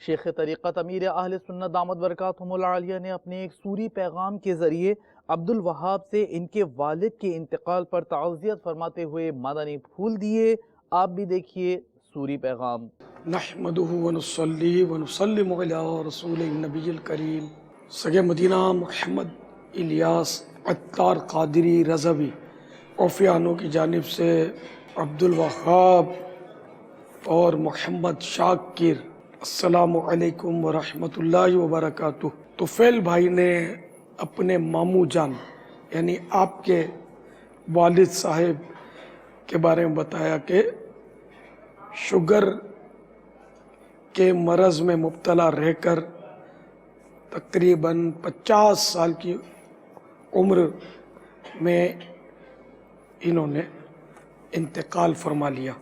شیخ طریقت امیر اہل سنت دامت برکاتہم العالیہ نے اپنے ایک سوری پیغام کے ذریعے عبدالوہاب سے ان کے والد کے انتقال پر تعزیت فرماتے ہوئے مدنی پھول دیے۔ آپ بھی دیکھیے سوری پیغام۔ نحمده ونصلي ونسلم على رسول النبی الکریم سگے مدینہ محمد الیاس عطار قادری رضوی اوفیانو کی جانب سے عبدالوہاب اور محمد شاکر، السلام علیکم ورحمۃ اللہ وبرکاتہ۔ طفیل بھائی نے اپنے ماموں جان یعنی آپ کے والد صاحب کے بارے میں بتایا کہ شوگر کے مرض میں مبتلا رہ کر تقریباً 50 سال کی عمر میں انہوں نے انتقال فرما لیا۔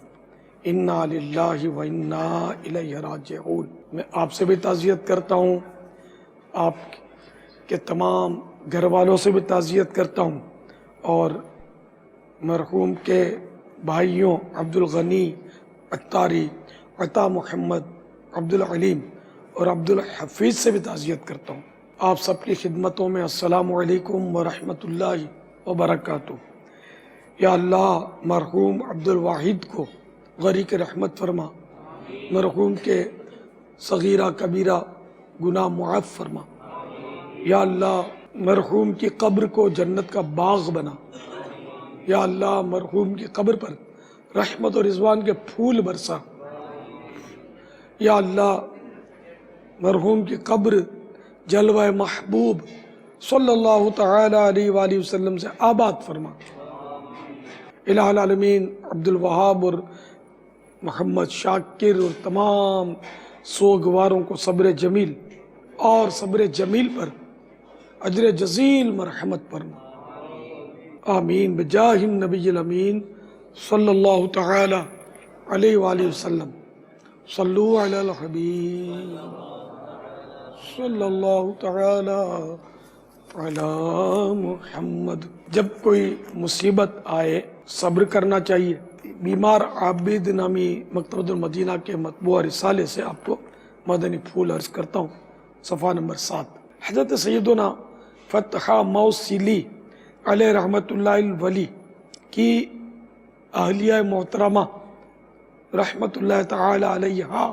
انا للہ و انا الیہ راجعون۔ میں آپ سے بھی تعزیت کرتا ہوں، آپ کے تمام گھر والوں سے بھی تعزیت کرتا ہوں، اور مرحوم کے بھائیوں عبدالغنی عطاری، عطا محمد، عبدالعلیم اور عبدالحفیظ سے بھی تعزیت کرتا ہوں۔ آپ سب کی خدمتوں میں السلام علیکم ورحمۃ اللہ وبرکاتہ۔ یا اللہ مرحوم عبدالواحد کو غریق رحمت فرما، مرحوم کے صغیرہ کبیرہ گناہ معاف فرما۔ یا اللہ مرحوم کی قبر کو جنت کا باغ بنا۔ یا اللہ مرحوم کی قبر پر رحمت اور رضوان کے پھول برسا۔ یا اللہ مرحوم کی قبر جلوہ محبوب صلی اللہ تعالی علیہ وآلہ وسلم سے آباد فرما۔ الہ العالمین عبدالوہاب اور محمد شاکر اور تمام سوگواروں کو صبر جمیل اور صبر جمیل پر اجر جزیل مرحمت فرما، آمین بجاہ النبی الامین صلی اللہ تعالی علیہ وآلہ وسلم۔ صلو علی الحبیب صلی اللہ تعالی علی محمد۔ جب کوئی مصیبت آئے صبر کرنا چاہیے۔ بیمار عابد نامی مکتبۃ المدینہ کے مطبوعہ رسالے سے آپ کو مدنی پھول عرض کرتا ہوں، صفحہ نمبر 7۔ حضرت سیدنا فتح موصلی علیہ رحمت اللہ الولی کی اہلیہ محترمہ رحمت اللہ تعالی علیہا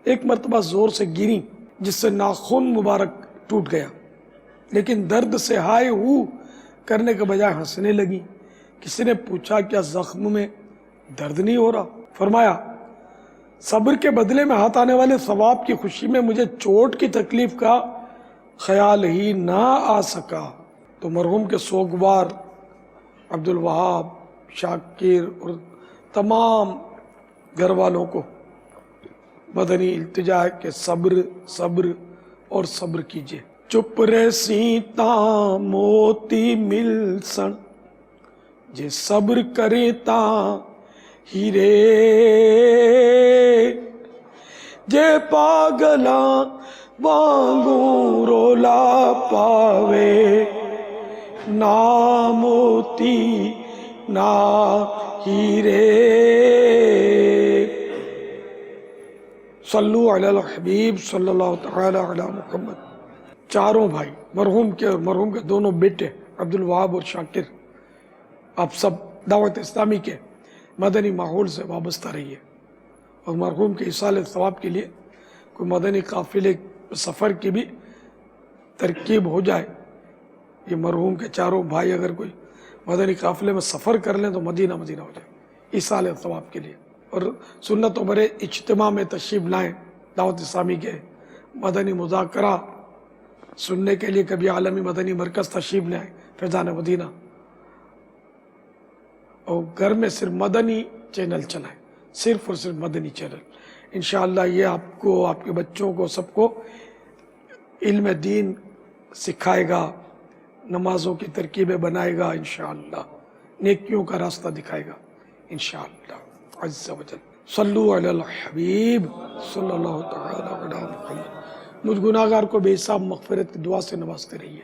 ایک مرتبہ زور سے گری جس سے ناخن مبارک ٹوٹ گیا، لیکن درد سے ہائے ہو کرنے کے بجائے ہنسنے لگی۔ کسی نے پوچھا کیا زخم میں درد نہیں ہو رہا؟ فرمایا صبر کے بدلے میں ہاتھ آنے والے ثواب کی خوشی میں مجھے چوٹ کی تکلیف کا خیال ہی نہ آ سکا۔ تو مرحوم کے سوگوار عبدالوہاب، شاکر اور تمام گھر والوں کو مدنی التجا ہے کہ صبر صبر اور صبر کیجئے۔ چپ رہسی تاں موتی مل سن، جے صبر کرے تاں ہیرے، جے پاگلاں وانگوں رولا پاوے، نا موتی نا ہیرے۔ صلو علی الحبیب صلی اللہ تعالی علی محمد۔ چاروں بھائی مرحوم کے اور مرحوم کے دونوں بیٹے عبدالوہاب اور شاکر، آپ سب دعوت اسلامی کے مدنی ماحول سے وابستہ رہیے، اور مرحوم کے ایصال ثواب کے لیے کوئی مدنی قافلے سفر کی بھی ترکیب ہو جائے۔ یہ مرحوم کے چاروں بھائی اگر کوئی مدنی قافلے میں سفر کر لیں تو مدینہ مدینہ ہو جائے ایصال ثواب کے لیے، اور سنت و برے اجتماع میں تشریف لائیں، دعوت اسلامی کے مدنی مذاکرہ سننے کے لیے کبھی عالمی مدنی مرکز تشریف لائیں، فیضان مدینہ، اور گھر میں صرف مدنی چینل چلائیں، صرف اور صرف مدنی چینل۔ انشاءاللہ یہ آپ کو، آپ کے بچوں کو، سب کو علم دین سکھائے گا، نمازوں کی ترکیبیں بنائے گا، انشاءاللہ نیکیوں کا راستہ دکھائے گا انشاءاللہ عز و جل۔ صلو علی الحبیب صلی اللہ تعالی علی محمد۔ مجھ گناہگار کو بے حساب مغفرت کی دعا سے نوازتے رہیے۔